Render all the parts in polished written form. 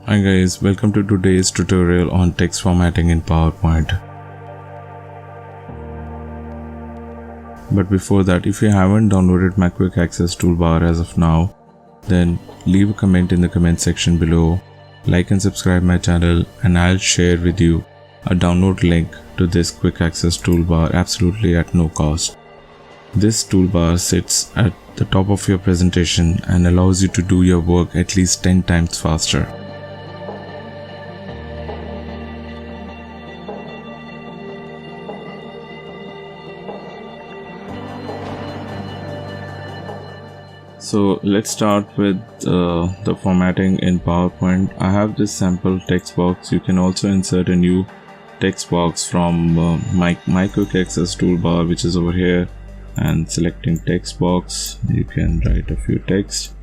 Hi guys, welcome to today's tutorial on text formatting in PowerPoint. But before that, if you haven't downloaded my quick access toolbar as of now, then leave a comment in the comment section below, like and subscribe my channel, and I'll share with you a download link to this quick access toolbar absolutely at no cost. This toolbar sits at the top of your presentation and allows you to do your work at least 10 times faster. So let's start with the formatting in PowerPoint. I have this sample text box. You can also insert a new text box from my quick access toolbar, which is over here, and selecting text box, you can write a few text.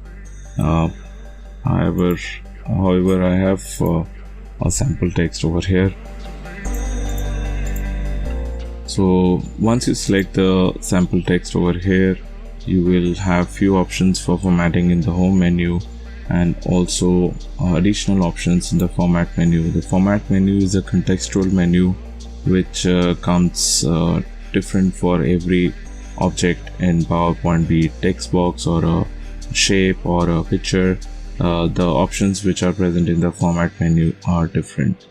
However, I have a sample text over here. So once you select the sample text over here, you will have few options for formatting in the home menu and also additional options in the format menu. The format menu is a contextual menu which comes different for every object in PowerPoint, be it text box or a shape or a picture. The options which are present in the format menu are different.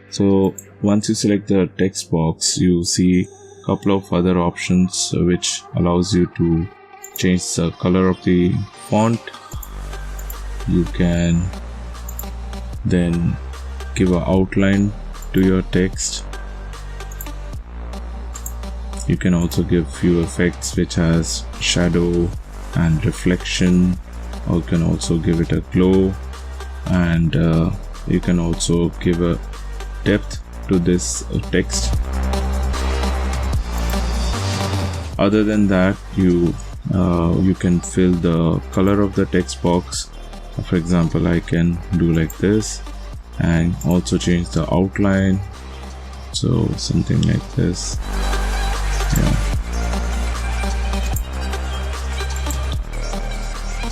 So once you select the text box, you see a couple of other options which allows you to change the color of the font. You can then give an outline to your text. You can also give few effects which has shadow and reflection, or you can also give it a glow, and you can also give a depth to this text. Other than that, you can fill the color of the text box. For example, I can do like this and also change the outline, so something like this.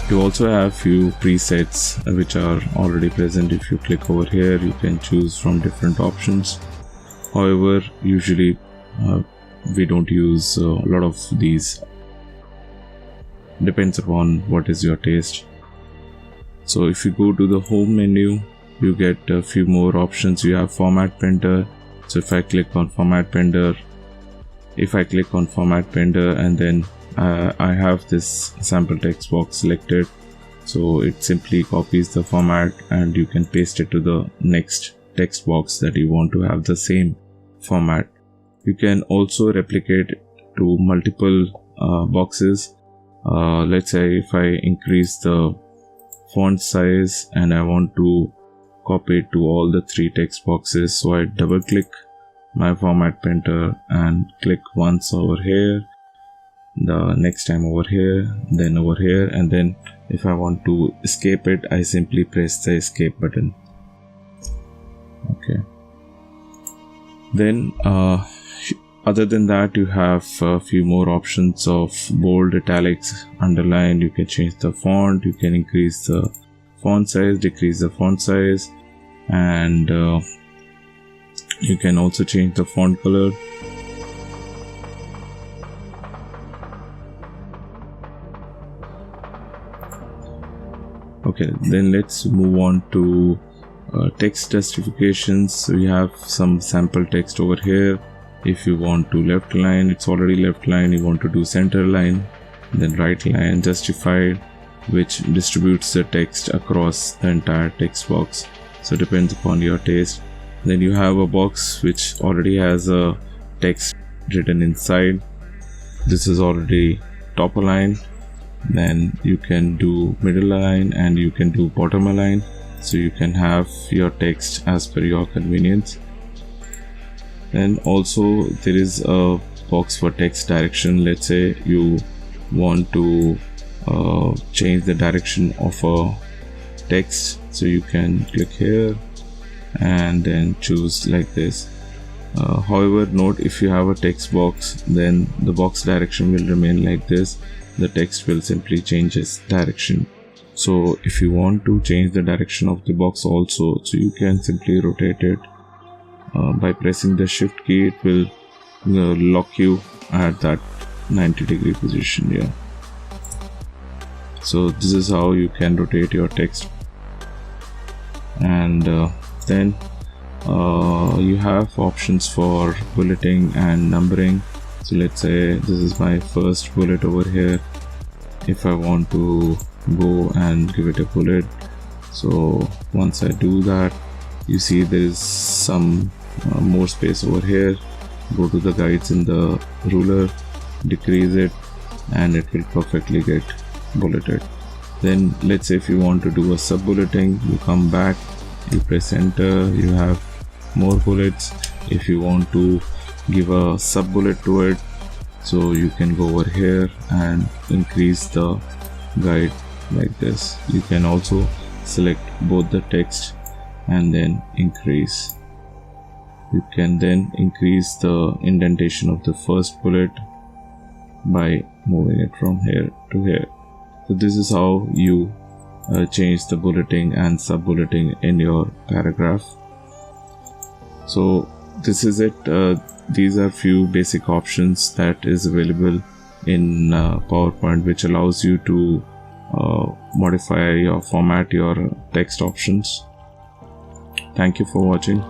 You also have few presets which are already present. If you click over here, you can choose from different options. However, usually we don't use a lot of these. Depends upon what is your taste. So if you go to the home menu, you get a few more options. You have format printer. So if I click on format printer, and then I have this sample text box selected, so it simply copies the format and you can paste it to the next text box that you want to have the same format. You can also replicate to multiple boxes. Let's say if I increase the font size and I want to copy it to all the 3 text boxes, so I double click my format printer and click once over here, the next time over here, then over here, and then if I want to escape it, I simply press the escape button. Okay. Then other than that, you have a few more options of bold, italics, underline. You can change the font, you can increase the font size, decrease the font size, and you can also change the font color. Okay, then let's move on to text justifications. So we have some sample text over here. If you want to left line, it's already left line. You want to do center line, then right line justified, which distributes the text across the entire text box. So it depends upon your taste. Then you have a box which already has a text written inside. This is already top align. Then you can do middle align and you can do bottom align. So you can have your text as per your convenience. Then also there is a box for text direction. Let's say you want to change the direction of a text, so you can click here and then choose like this. However, note, if you have a text box, then the box direction will remain like this. The text will simply change its direction. So if you want to change the direction of the box also, so you can simply rotate it by pressing the shift key. It will lock you at that 90-degree position here. So this is how you can rotate your text. And then you have options for bulleting and numbering. So let's say this is my first bullet over here. If I want to go and give it a bullet, so once I do that, you see there is some more space over here. Go to the guides in the ruler, decrease it, and it will perfectly get bulleted. Then let's say if you want to do a sub bulleting, you come back, you press enter, you have more bullets. If you want to give a sub bullet to it, so you can go over here and increase the guide like this. You can also select both the text and then increase. You can then increase the indentation of the first bullet by moving it from here to here. So this is how you change the bulleting and sub bulleting in your paragraph. So this is it. These are few basic options that is available in PowerPoint, which allows you to modify or format your text options. Thank you for watching.